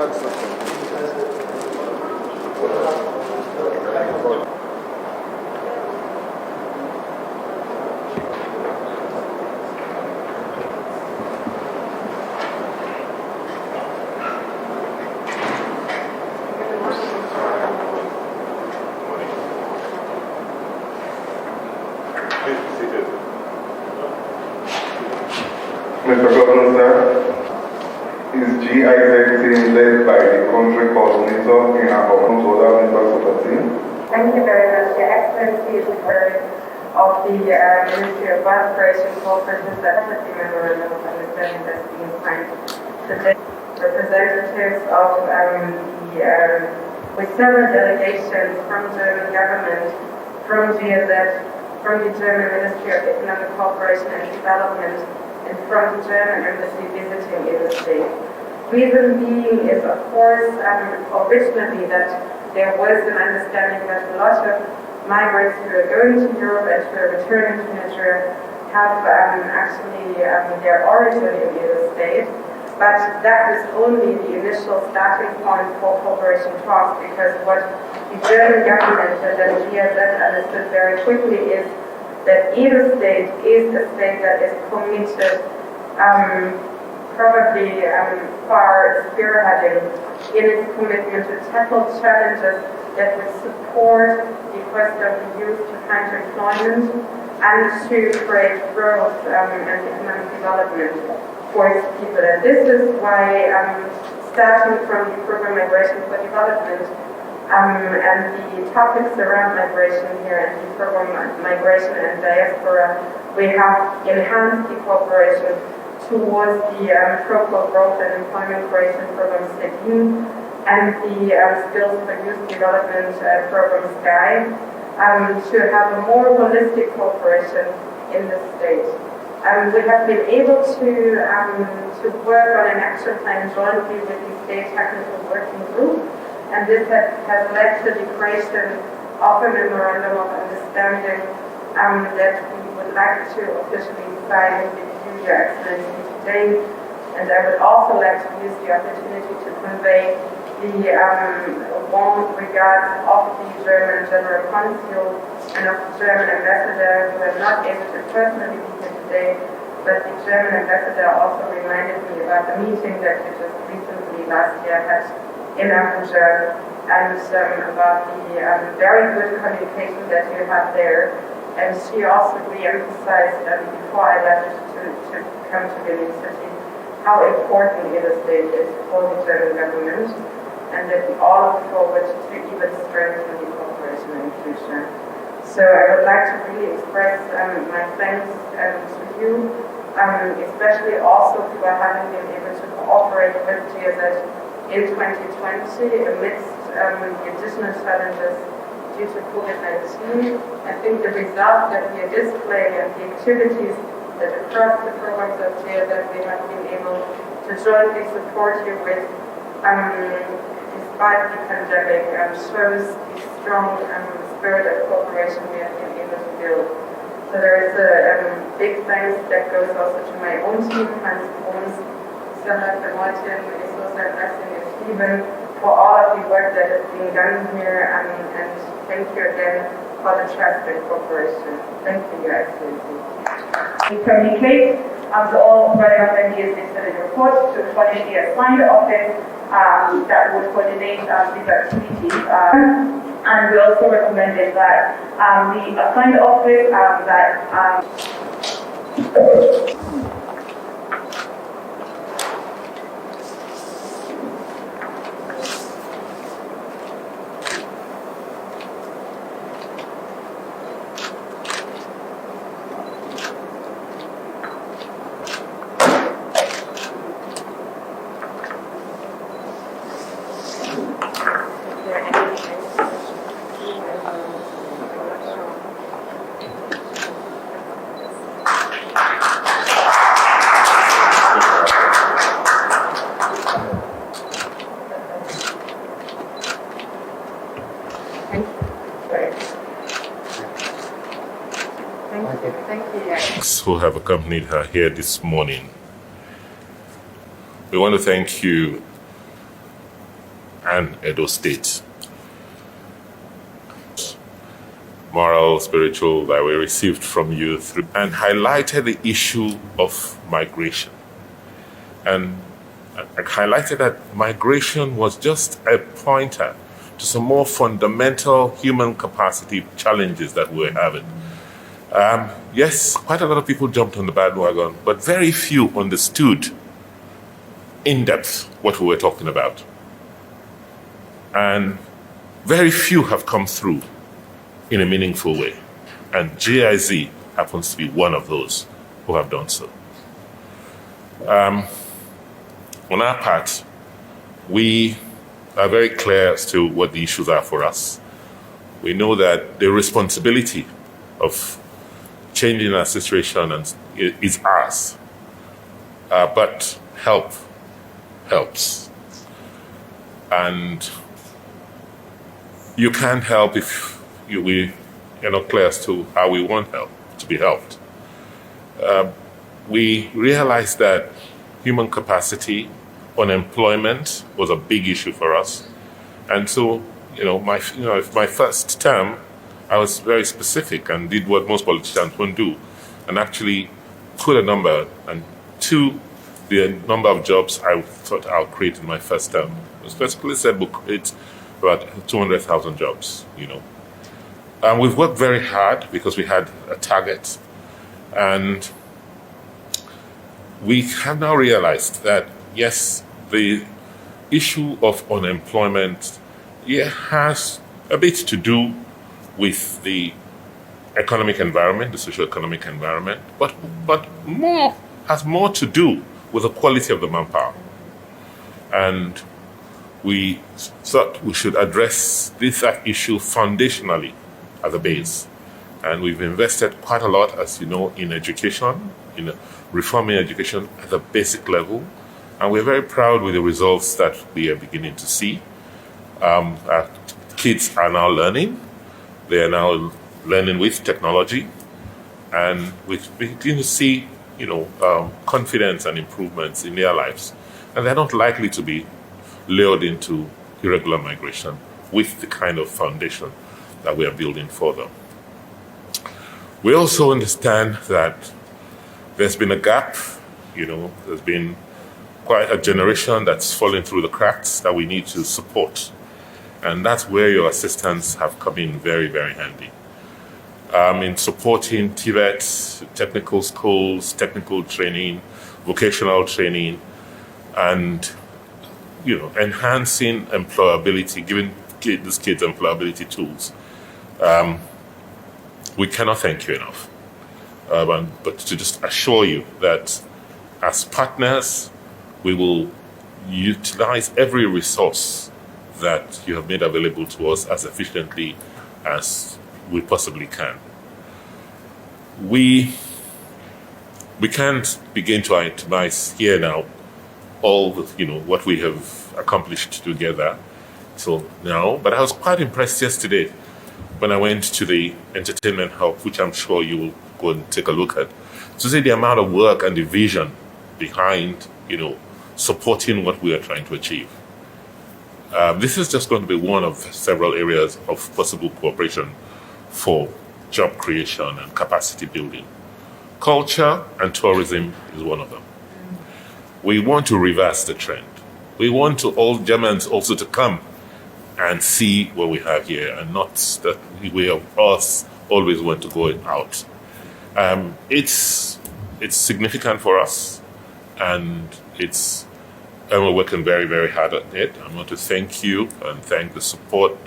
Mr. Governor, sir, is GIZ team led by the country coordinator in our Oda University? Thank you very much. Your Excellency is the head of the Ministry of Cooperation, Cooperation Strategy Memorandum of Understanding that's being signed today. Representatives of with several delegations from German government, from GIZ, from the German Ministry of Economic Cooperation and Development, and from the German embassy visiting in the state. Reason being is, of course, originally that there was an understanding that a lot of migrants who are going to Europe and who are returning to Nigeria have actually their origin in the state. But that was only the initial starting point for cooperation talks, because what the German government and then GIZ understood very quickly is that either state is a state that is committed, probably far spearheading in its commitment to tackle challenges that would support the quest of the youth to find employment and to create growth and economic development for its people. And this is why, starting from the program Migration for Development, and the topics around migration here and the program Migration and Diaspora, we have enhanced the cooperation towards the Pro Growth and Employment Creation Program SEDIN and the Skills for Youth Development Program SKY to have a more holistic cooperation in the state. We have been able to work on an action plan jointly with the State Technical Working Group, and this has led to the creation of a memorandum of understanding that we would like to officially sign with you, Your Excellency, today. And I would also like to use the opportunity to convey the warm regards of the German General Consul and of the German Ambassador, who are not able to personally be here today, but the German Ambassador also reminded me about the meeting that we just recently last year had in Abuja, and about the very good communication that you have there. And she also re-emphasized before I left to come to the city how important it is for the German government, and that we all look forward to even strengthen the cooperation in the future. So I would like to really express my thanks to you, especially also for having been able to cooperate with GIZ in 2020 amidst the additional challenges due to COVID-19. I think the result that we are displaying and the activities that across the programs of GIZ we have been able to jointly support you with, despite the pandemic, shows the strong spirit of cooperation we have been able to build. So there is a big thanks that goes also to my own team, Hans Bruns, Sarah Martin, Isosa, Blessing, and Stephen, for all of the work that is being done here, and thank you again for the trust and cooperation. Thank you, Your Excellency. We communicate to all relevant entities listed in the report to furnish the assigned office that would coordinate these activities. And we also recommended that the assigned office who have accompanied her here this morning. We want to thank you and Edo State. Moral, spiritual, that we received from you through, and highlighted the issue of migration. And I highlighted that migration was just a pointer to some more fundamental human capacity challenges that we're having. Yes, quite a lot of people jumped on the bandwagon, but very few understood in depth what we were talking about. And very few have come through in a meaningful way. And GIZ happens to be one of those who have done so. On our part, we are very clear as to what the issues are for us. We know that the responsibility of changing our situation is ours. But help helps. And you can't help if we are not clear as to how we want help to be helped. We realized that human capacity, unemployment was a big issue for us. And so, my first term, I was very specific and did what most politicians won't do, and actually put a number and to the number of jobs I thought I'll create in my first term. I specifically said we'll create about 200,000 jobs, And we've worked very hard because we had a target. And we have now realized that, yes, the issue of unemployment has a bit to do with the economic environment, the socio-economic environment, but has more to do with the quality of the manpower. And we thought we should address this issue foundationally at the base. And we've invested quite a lot, as you know, in education, in reforming education at the basic level. And we're very proud with the results that we are beginning to see. Our kids are now learning. They are now learning with technology. And we begin to see, confidence and improvements in their lives. And they're not likely to be lured into irregular migration with the kind of foundation that we are building for them. We also understand that there's been a gap, there's been quite a generation that's fallen through the cracks that we need to support. And that's where your assistants have come in very, very handy. In supporting TVET, technical schools, technical training, vocational training, and enhancing employability, giving these kids employability tools. We cannot thank you enough. But to just assure you that as partners, we will utilize every resource that you have made available to us as efficiently as we possibly can. We can't begin to itemize here now all what we have accomplished together till now, but I was quite impressed yesterday when I went to the entertainment hub, which I'm sure you will go and take a look at, to see the amount of work and the vision behind supporting what we are trying to achieve. This is just going to be one of several areas of possible cooperation for job creation and capacity building. Culture and tourism is one of them. We want to reverse the trend. We want all Germans also to come and see what we have here, and not that we of us always want to go out. It's significant for us, and we're working very, very hard at it. I want to thank you and thank the support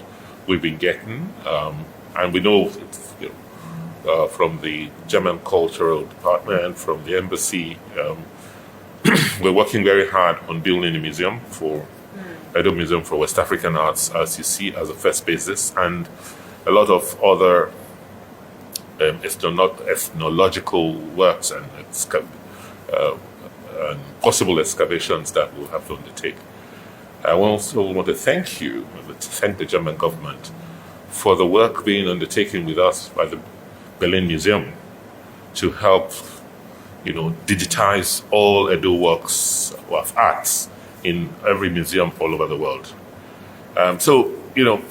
we've been getting, and we know from the German Cultural Department, from the embassy. We're working very hard on building a museum Edo Museum for West African Arts, as you see, as a first basis, and a lot of other ethnological works and possible excavations that we'll have to undertake. I also want to thank you, to thank the German government for the work being undertaken with us by the Berlin Museum to help, digitize all Edo works of arts in every museum all over the world. So, you know,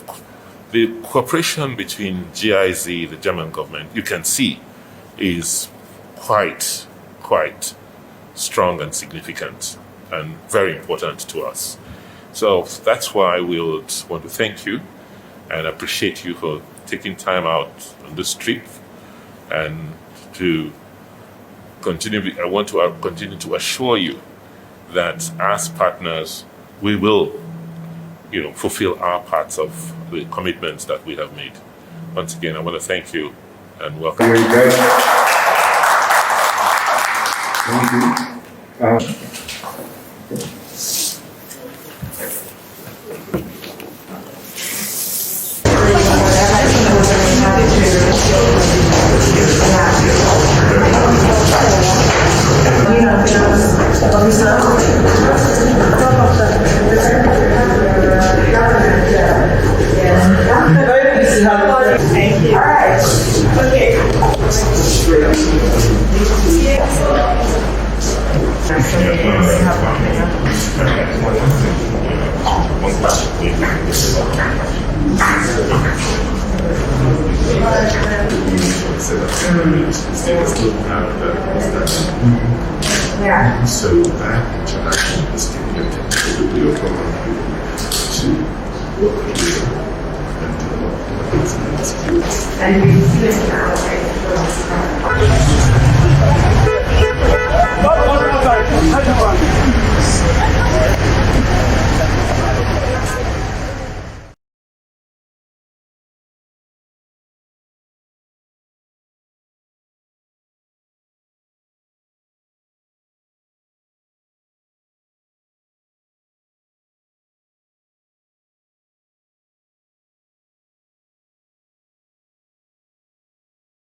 the cooperation between GIZ, the German government, you can see, is quite strong and significant and very important to us. So that's why we would want to thank you and appreciate you for taking time out on this trip, and to continue. I want to continue to assure you that as partners, we will, fulfill our parts of the commitments that we have made. Once again, I want to thank you and welcome. Thank you. Thank you. All right. Okay. Yeah. So that interaction is connected to the real program to work with and develop the skills. And we see it now, right?